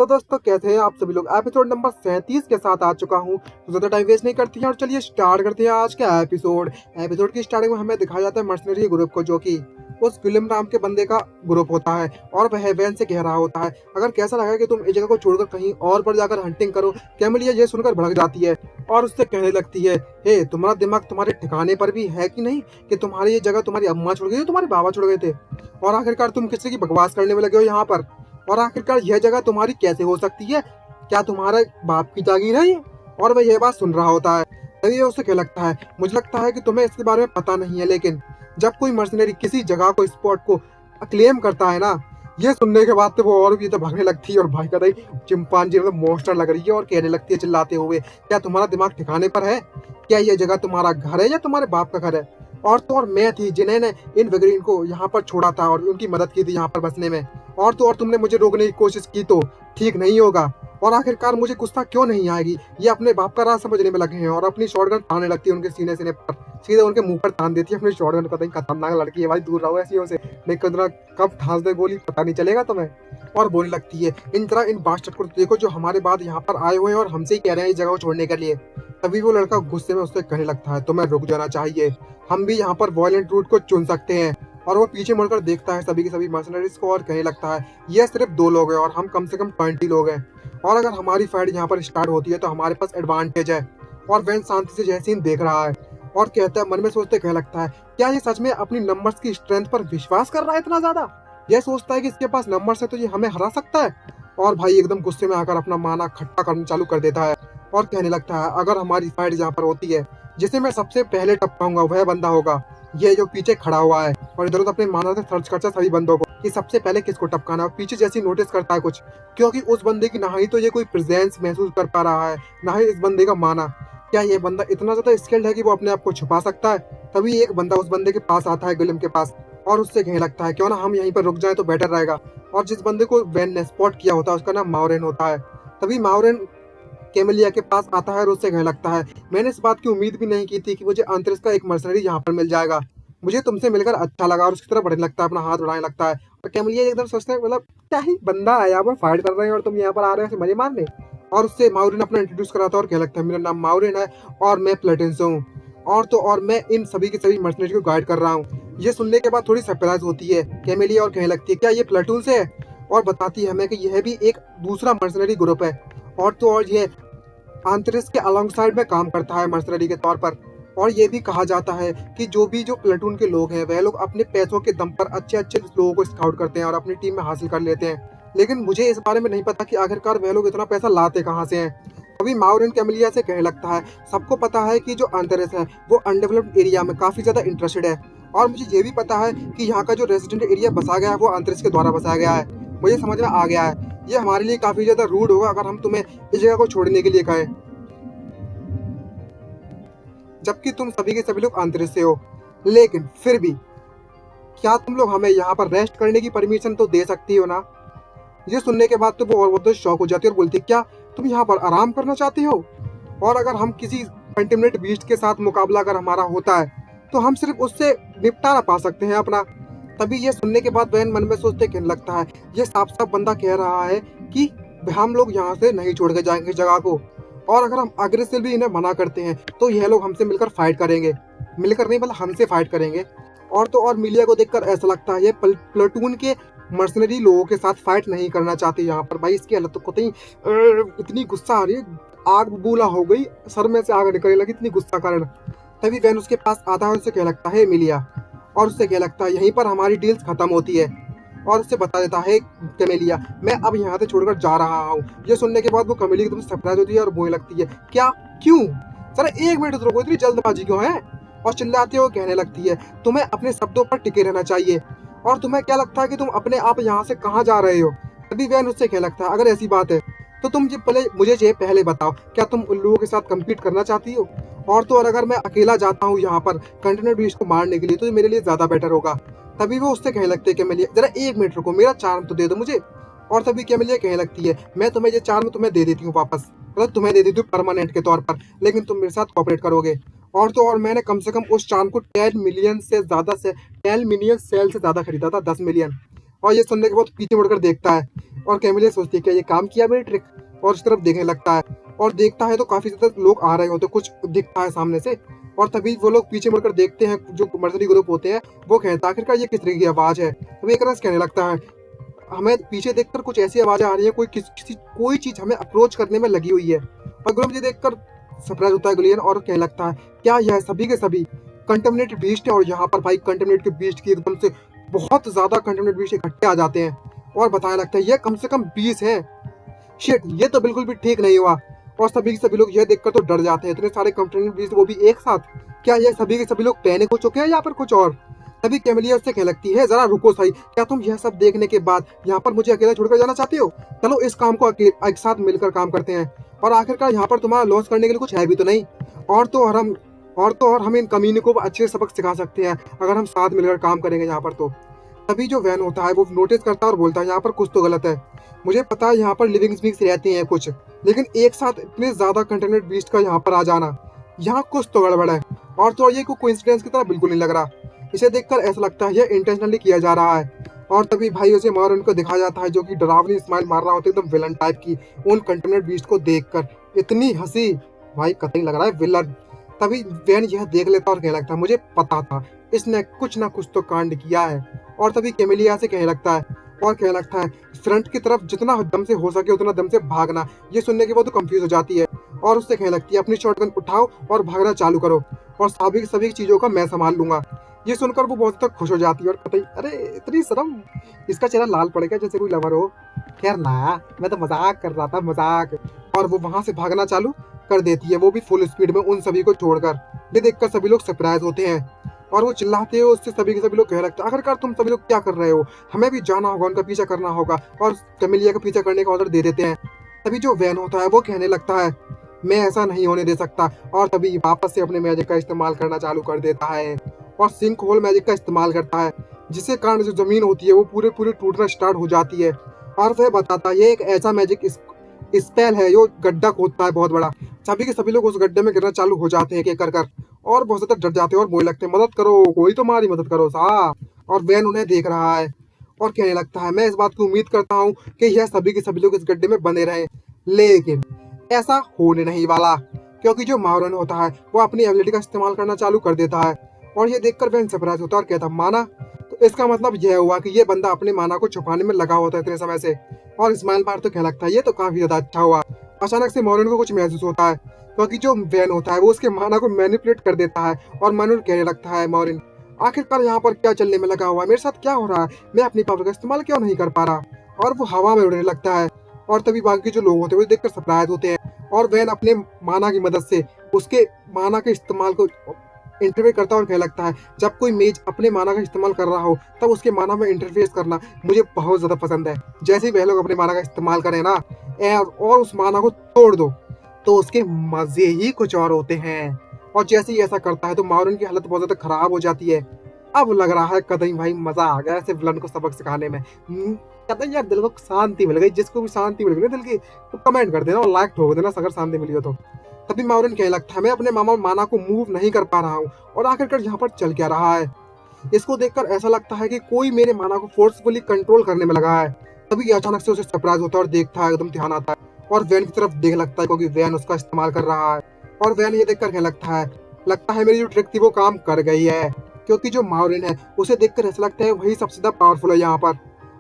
तो दोस्तों कैसे हैं आप सभी लोग। एपिसोड नंबर 37 के साथ आ चुका हूं। तो ज़्यादा टाइम वेस्ट नहीं करते हैं और चलिए स्टार्ट करते हैं आज का एपिसोड की स्टार्टिंग में हमें दिखाया जाता है मर्सनरी ग्रुप को, जो कि उस विलियम नाम के बंदे का ग्रुप होता है और वह वैन से कह रहा होता है, अगर कैसा लगा कि तुम इस जगह को छोड़कर कहीं और पर जाकर हंटिंग करो। कैमिलिया ये सुनकर भड़क जाती है और उससे कहने लगती है, हे तुम्हारा दिमाग तुम्हारे ठिकाने पर भी है कि नहीं, कि तुम्हारी ये जगह तुम्हारी अम्मा छोड़ गई, तुम्हारे बाबा छोड़ गए थे और आखिरकार तुम किसी की बकवास करने में लगे हो यहाँ पर। और आखिरकार यह जगह तुम्हारी कैसे हो सकती है, क्या तुम्हारे बाप की जागीर है ये? और वह यह बात सुन रहा होता है। तभी ये उसे क्या लगता है, मुझे लगता है कि तुम्हें इसके बारे में पता नहीं है, लेकिन जब कोई मर्सनरी किसी जगह को स्पॉट को क्लेम करता है ना, ये सुनने के बाद तो वो और भी तो भागने लगती है और भाई कहता है चिंपांजी मतलब मॉन्स्टर लग रही है और कहने लगती है चिल्लाते हुए, क्या तुम्हारा दिमाग ठिकाने पर है? क्या ये जगह तुम्हारा घर है या तुम्हारे बाप का घर है? और तो और मैं थी जिन्होंने इन वेगरीन को यहाँ पर छोड़ा था और उनकी मदद की थी यहाँ पर बसने में। और तो और तुमने मुझे रोकने की कोशिश की तो ठीक नहीं होगा। और आखिरकार मुझे गुस्सा क्यों नहीं आएगी? ये अपने बाप का राज समझने में लगे हैं और अपनी शॉटगन तानने लगती है उनके सीने पर, सीधे उनके मुंह पर तान देती है अपनी शॉटगन। पता नहीं खतरनाक लड़की है भाई, दूर रहो ऐसी से, नहीं कब ठास दे गोली पता नहीं चलेगा तुम्हें। और बोलने लगती है, इन तरह इन बास्टर्ड को देखो जो हमारे बाद यहाँ पर आए हुए हैं और हमसे ही कह रहे हैं इस जगह को छोड़ने के लिए। तभी वो लड़का गुस्से में उससे कहने लगता है, तुम्हें रुक जाना चाहिए, हम भी यहाँ पर वॉयलेंट रूट को चुन सकते हैं। और वो पीछे मुड़कर देखता है सभी के सभी मर्सनरीज को और कहने लगता है, ये सिर्फ 2 लोग हैं और हम कम से कम 20 लोग हैं, और अगर हमारी फाइट यहाँ पर स्टार्ट होती है तो हमारे पास एडवांटेज है। और वैन शांति से यह सीन देख रहा है और कहता है, मन में सोचते कहने लगता है, क्या ये सच में अपनी नंबर्स की स्ट्रेंथ पर विश्वास कर रहा है इतना ज्यादा? यह सोचता है कि इसके पास नंबर्स है तो ये हमें हरा सकता है। और भाई एकदम गुस्से में आकर अपना माना खट्टा करना चालू कर देता है और कहने लगता है, अगर हमारी फाइट यहाँ पर होती है, जिसे मैं सबसे पहले टपकाऊंगा वह बंदा होगा ये जो पीछे खड़ा हुआ है। और इधर उधर अपने माना से सर्च करता सभी बंदों को कि सबसे पहले किसको टपकाना है। और पीछे जैसी नोटिस करता है कुछ, क्योंकि उस बंदे की ना ही तो ये कोई प्रेजेंस महसूस कर पा रहा है, ना ही इस बंदे का माना। क्या ये बंदा इतना ज्यादा स्किल्ड है कि वो अपने आप को छुपा सकता है? तभी एक बंदा उस बंदे के पास आता है, गुलिम के पास, और उससे कहने लगता है, क्यों ना हम यहीं पर रुक जाए तो बेटर रहेगा। और जिस बंदे को वैन ने स्पॉट किया होता है उसका नाम माउरेन होता है। तभी माउरेन कैमिलिया के पास आता है और उससे कहने लगता है, मैंने इस बात की उम्मीद भी नहीं की थी कि मुझे अंतरिक्ष का एक मर्सनरी यहाँ पर मिल जाएगा, मुझे तुमसे मिलकर अच्छा लगा। और उसकी तरफ बढ़ने लगता है, अपना हाथ उड़ाने लगता है। और कैमिलिया एकदम सोचते हैं, मतलब क्या ही बंदा है, यहाँ पर फाइट कर रहे हैं और तुम यहाँ पर आ रहे हो मजे मारने। और उससे माउरेन अपना इंट्रोड्यूस कराता है और कहने लगता है, मेरा नाम माउरेन है और मैं प्लेटन से हूँ, और तो और मैं इन सभी के सभी मर्सनरी को गाइड कर रहा हूँ। ये सुनने के बाद थोड़ी सरप्राइज होती है कैमिलिया और कहने लगती है, क्या ये प्लेटून से है? और बताती है हमें कि यह भी एक दूसरा मर्सनरी ग्रुप है, और तो और ये अंतरिक्ष के अलॉन्ग साइड में काम करता है मर्सनरी के तौर पर। और ये भी कहा जाता है कि जो प्लेटून के लोग हैं वह लोग अपने पैसों के दम पर अच्छे अच्छे लोगों को स्काउट करते हैं और अपनी टीम में हासिल कर लेते हैं। लेकिन मुझे इस बारे में नहीं पता कि आखिरकार वह लोग इतना पैसा लाते कहाँ से हैं। अभी माउरेन कैमिलिया से कहने लगता है, सबको पता है कि जो अंतरिक्ष है वो अनडेवलप्ड एरिया में काफी ज्यादा इंटरेस्टेड है, और मुझे ये भी पता है कि यहाँ का जो रेजिडेंट एरिया बसा गया है वो अंतरिक्ष के द्वारा बसाया गया है। मुझे समझ में आ गया है, ये हमारे लिए काफी ज्यादा रूड होगा अगर हम तुम्हें इस जगह को छोड़ने के लिए कहें, जबकि तुम सभी के सभी लोग अंतरिक्ष से हो। लेकिन फिर भी क्या तुम लोग हमें यहाँ पर रेस्ट करने की परमिशन तो दे सकती हो ना? ये सुनने के बाद तो वो और बहुत शौक हो जाती है और बोलती है, क्या तुम यहाँ पर आराम करना चाहती हो? और अगर हम किसी कंटिनेंट बीस्ट के साथ मुकाबला अगर हमारा होता है तो हम सिर्फ उससे निपटारा पा सकते हैं अपना। तभी ये सुनने के बाद वैन मन में सोचते कहने लगता है, ये साफ साफ बंदा कह रहा है कि हम लोग यहाँ से नहीं छोड़ के जाएंगे जगह को, और अगर हम अग्रेसिवली इन्हें मना करते हैं तो यह लोग हमसे मिलकर फाइट करेंगे, मिलकर नहीं मतलब हमसे फाइट करेंगे। और तो और मिलिया को देखकर ऐसा लगता है ये प्लेटून के मर्सनरी लोगों के साथ फाइट नहीं करना चाहती यहाँ पर। भाई इसकी हालत तो कतई इतनी गुस्सा आ रही है, आग बबूला हो गई, सर में से आग निकलने लगी इतनी गुस्सा कारण। तभी वैन उसके पास आता है और उससे कह लगता है, मिलिया, और उससे कह लगता है यहीं पर हमारी डील्स खत्म होती है, और उससे बता देता है कैमेलिया, मैं अब यहाँ से छोड़कर जा रहा हूँ। ये सुनने के बाद वो कैमेलिया एकदम सरप्राइज होती है और बोलने लगती है, क्या, क्यों, सर 1 मिनट रुको, इतनी जल्दबाजी क्यों है? और चिल्लाते हुए कहने लगती है, तुम्हें अपने शब्दों पर टिके रहना चाहिए, और तुम्हें क्या लगता है कि तुम अपने आप यहाँ से कहाँ जा रहे हो? तभी वैन उससे कह लगता है, अगर ऐसी बात है तो तुम मुझे ये पहले बताओ, क्या तुम उन लोगों के साथ कम्पीट करना चाहती हो? और तो और अगर मैं अकेला जाता हूँ यहाँ पर कंटेनर बीच को मारने के लिए तो मेरे लिए ज्यादा बेटर होगा। तभी वो उससे कहने लगते हैं, कैमेलिया जरा 1 मिनट रुको, मेरा चार्म तो दे दो मुझे। और तभी कैमेलिया कहने लगती है, मैं तुम्हें ये चार्म तुम्हें दे देती हूँ वापस, मतलब तुम्हें दे देती हूँ परमानेंट के तौर पर, लेकिन तुम मेरे साथ कॉपरेट करोगे। और तो और मैंने कम से कम उस चार्म को 10 मिलियन से ज्यादा से 10 मिलियन सेल से ज्यादा खरीदा था, 10 मिलियन। और ये सुनने के बाद पीछे मुड़कर देखता है, और कैमिलिया सोचती है क्या ये काम किया मेरी ट्रिक, और उस तरफ देखने लगता है और देखता है तो काफी ज्यादा लोग आ रहे होते, कुछ दिखता है सामने से। और तभी वो लोग पीछे मुड़कर देखते हैं, जो मर्सनरी ग्रुप होते हैं वो कहता है आखिरकार ये किस तरह की आवाज है। तभी एक रस कहने लगता है हमें पीछे देखकर कुछ ऐसी आवाजें आ रही है, कोई चीज हमें अप्रोच करने में लगी हुई है। और ग्रुप जी देखकर सरप्राइज होता है गुलियन और कहने लगता है क्या यह सभी के सभी कंटेमिनेटेड बीस्ट है। और यहाँ पर भाई कंटेमिनेटेड बीस्ट की एकदम से बहुत ज्यादा कंटेमिनेटेड बीस्ट इकट्ठे आ जाते हैं और बताने लगता है ये कम से कम 20 है। शिट, ये तो बिल्कुल भी ठीक नहीं हुआ। और सभी के सभी लोग यह देखकर तो डर जाते हैं, इतने सारे कंटेमिनेटेड बीस्ट वो भी एक साथ। क्या ये सभी के सभी लोग पैनिक हो चुके हैं या फिर कुछ और। तभी कैमिलिया उससे कहने लगती है जरा रुको सही, क्या तुम यह सब देखने के बाद यहाँ पर मुझे अकेला छोड़कर जाना चाहते हो। चलो इस काम को एक साथ मिलकर काम करते हैं, और आखिरकार यहाँ पर तुम्हारा लॉस करने के लिए कुछ है भी तो नहीं। और हम इन कमीने को अच्छे सबक सिखा सकते हैं अगर हम साथ मिलकर काम करेंगे यहाँ पर तो। तभी जो वैन होता है वो नोटिस करता है और बोलता है यहाँ पर कुछ तो गलत है। मुझे पता है यहाँ पर लिविंग बींग्स रहती हैं कुछ, लेकिन एक साथ इतने ज्यादा कंटेमिनेटेड बीस्ट का यहाँ पर आ जाना, यहाँ कुछ तो गड़बड़ है। और तो ये कोई कोइंसिडेंस की तरह बिल्कुल नहीं लग रहा। इसे देखकर ऐसा लगता है यह इंटेंशनली किया जा रहा है। और तभी भाई उसे मॉरन को दिखाया जाता है जो कि डरावनी स्माइल मार रहा होता है एकदम विलन टाइप की, उन कंटेमिनेटेड बीस्ट को देखकर इतनी हंसी, भाई कतई लग रहा है विलन। तभी वैन यह देख लेता और कहने लगता है मुझे पता था इसने कुछ ना कुछ तो कांड किया है। और तभी कैमिलिया से कहने लगता है और कहने लगता है फ्रंट की तरफ जितना दम से हो सके उतना दम से भागना। ये सुनने के बाद तो कंफ्यूज हो जाती है और उससे कहने लगती है अपनी शॉटगन उठाओ और भागना चालू करो और सभी चीजों का मैं संभाल लूंगा। ये सुनकर वो बहुत तक खुश हो जाती है और कतई अरे इतनी शर्म, इसका चेहरा लाल पड़ेगा जैसे कोई लवर हो। खैर ना, मैं तो मजाक कर रहा था, मजाक। और वो वहां से भागना चालू कर देती है, वो भी फुल स्पीड में उन सभी को छोड़कर। ये देखकर सभी लोग सरप्राइज होते हैं और वो चिल्लाते हैं उससे, सभी के सभी लोग कह लगता है आखिरकार तुम सभी लोग क्या कर रहे हो, हमें भी जाना होगा, उनका पीछा करना होगा। और कैमिलिया का पीछा करने का ऑर्डर दे देते हैं। तभी जो वैन होता है वो कहने लगता है मैं ऐसा नहीं होने दे सकता, और तभी वापस से अपने मैजिक का इस्तेमाल करना चालू कर देता है और सिंक होल मैजिक का इस्तेमाल करता है, जिसके कारण जो जमीन होती है वो पूरे पूरे टूटना स्टार्ट हो जाती है। और वह बताता है ये एक ऐसा मैजिक स्पेल है जो गड्ढा खोदता है बहुत बड़ा। सभी के सभी लोग उस गड्ढे में गिरना चालू हो जाते हैं एक कर कर, और बहुत ज्यादा डर जाते हैं और बोलने लगते हैं मदद करो, कोई तो हमारी मदद करो सा। और वैन उन्हें देख रहा है और कहने लगता है मैं इस बात की उम्मीद करता हूँ कि यह सभी के सभी लोग इस गड्ढे में बने रहें, लेकिन ऐसा होने नहीं वाला, क्योंकि जो माउरन होता है वो अपनी एबिलिटी का इस्तेमाल करना चालू कर देता है। और ये देखकर वैन सरप्राइज होता है और कहता माना, तो इसका मतलब यह हुआ कि ये बंदा अपने माना को छुपाने में लगा होता है इतने समय से। और इस्माइल मार तो कहने लगता है ये तो काफी ज्यादा अच्छा हुआ। अचानक से मॉरन को कुछ महसूस होता है, क्योंकि जो वैन होता है वो उसके माना को मैनिपुलेट कर देता है और मॉरन कहने लगता है मॉरन आखिरकार यहाँ पर क्या चलने में लगा हुआ है, मेरे साथ क्या हो रहा है, मैं अपनी पावर का इस्तेमाल क्यों नहीं कर पा रहा। और वो हवा में उड़ने लगता है और तभी बाकी जो लोग होते हैं वो देखकर सरप्राइज होते हैं और वैन अपने माना की मदद से उसके माना के इस्तेमाल को इंटरफेयर करता है और कहने लगता है जब कोई मेज अपने माना का इस्तेमाल कर रहा हो तब उसके माना में इंटरफेस करना मुझे बहुत ज्यादा पसंद है। जैसे ही वह लोग अपने माना का इस्तेमाल करें ना और उस माना को तोड़ दो तो उसके मजे ही कुछ और होते हैं। और जैसे ही ऐसा करता है तो माउरन की हालत बहुत ज्यादा खराब हो जाती है। अब लग रहा है कतई भाई मजा आ गया ऐसे विलन को सबक सिखाने में। कतई यार दिल को शांति मिल गई, जिसको भी शांति मिल गई दिल की तो कमेंट कर देना और लाइक ठोक देना अगर शांति मिली हो तो। तभी माउरन कहने लगता है मैं अपने माना को मूव नहीं कर पा रहा हूँ और आखिरकार यहाँ पर चल क्या रहा है। इसको देखकर ऐसा लगता है कि कोई मेरे माना को फोर्सफुली कंट्रोल करने में लगा है। तभी अचानक से उसे सरप्राइज होता है और देखता है, एकदम ध्यान आता है और वैन की तरफ देख लगता है क्योंकि वैन उसका इस्तेमाल कर रहा है। और वैन ये देखकर कहने लगता है मेरी जो ट्रिक थी वो काम कर गई है, क्योंकि जो माउरन है उसे देखकर ऐसा लगता है वही सबसे ज्यादा पावरफुल है यहाँ पर।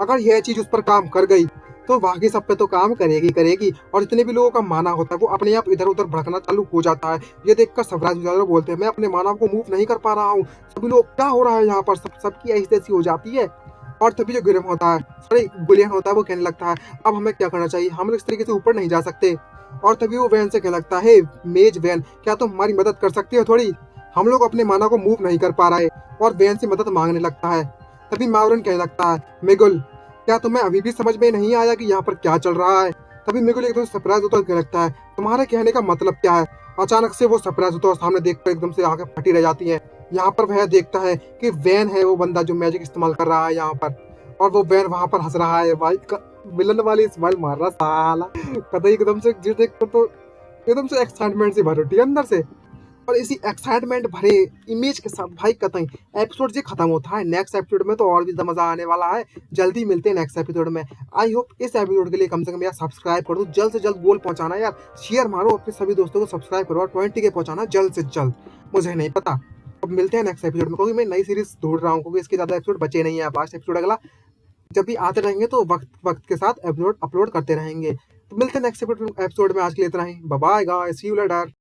अगर यह चीज उस पर काम कर गई तो बाकी सब पे तो काम करेगी। और जितने भी लोगों का माना होता है वो अपने आप इधर उधर भड़कना चालू हो जाता है। ये देखकर सरप्राइज बोलते हैं मैं अपने माना को मूव नहीं कर पा रहा हूँ, सभी लोग क्या हो रहा है यहाँ पर, सबकी ऐसी ऐसी हो जाती है। और तभी जो गिरम होता है सॉरी गुलियन होता है वो कहने लगता है अब हमें क्या करना चाहिए, हम इस तरीके से ऊपर नहीं जा सकते। और तभी वो वैन से कहने लगता है मेज वैन क्या तुम हमारी मदद कर सकती हो थोड़ी, हम लोग अपने माना को मूव नहीं कर पा रहे। और वैन से मदद मांगने लगता है। तभी माउरन कहने लगता है मिगुल क्या तुम्हें अभी भी समझ में नहीं आया कि यहाँ पर क्या चल रहा है। तभी मिगुल एकदम सरप्राइज होता है, लगता है तुम्हारे कहने का मतलब क्या है। अचानक से वो सरप्राइज होता है और सामने देखकर एकदम से आंखें फटी रह जाती हैं। यहाँ पर वह देखता है कि वैन है वो बंदा जो मैजिक इस्तेमाल कर रहा है यहाँ पर, और वो वैन वहां पर हंस रहा है भाई विलन वाली स्माइल मार रहा साला। कतई एकदम से जिस देख कर तो एकदम से एक्साइटमेंट से भर उठी अंदर से। और इसी एक्साइटमेंट भरे इमेज के साथ भाई कतई एपिसोड जे खत्म होता है। नेक्स्ट एपिसोड में तो और भी ज़्यादा मजा आने वाला है। जल्दी मिलते हैं नेक्स्ट एपिसोड में। आई होप इस एपिसोड के लिए कम से कम यार सब्सक्राइब कर दो, जल्द से जल्द गोल पहुंचाना यार। शेयर मारो अपने सभी दोस्तों को, सब्सक्राइब करो और 20 के पहुंचाना जल्द से जल्द। मुझे नहीं पता, अब मिलते हैं नेक्स्ट एपिसोड में, क्योंकि मैं नई सीरीज ढूंढ रहा हूँ, क्योंकि इसके ज़्यादा एपिसोड बचे नहीं है। लास्ट एपिसोड अगला जब भी आते रहेंगे तो वक्त वक्त के साथ एपिसोड अपलोड करते रहेंगे। तो मिलते हैं नेक्स्ट एपिसोड में। आज के लिए इतना ही। Bye bye guys, see you letter.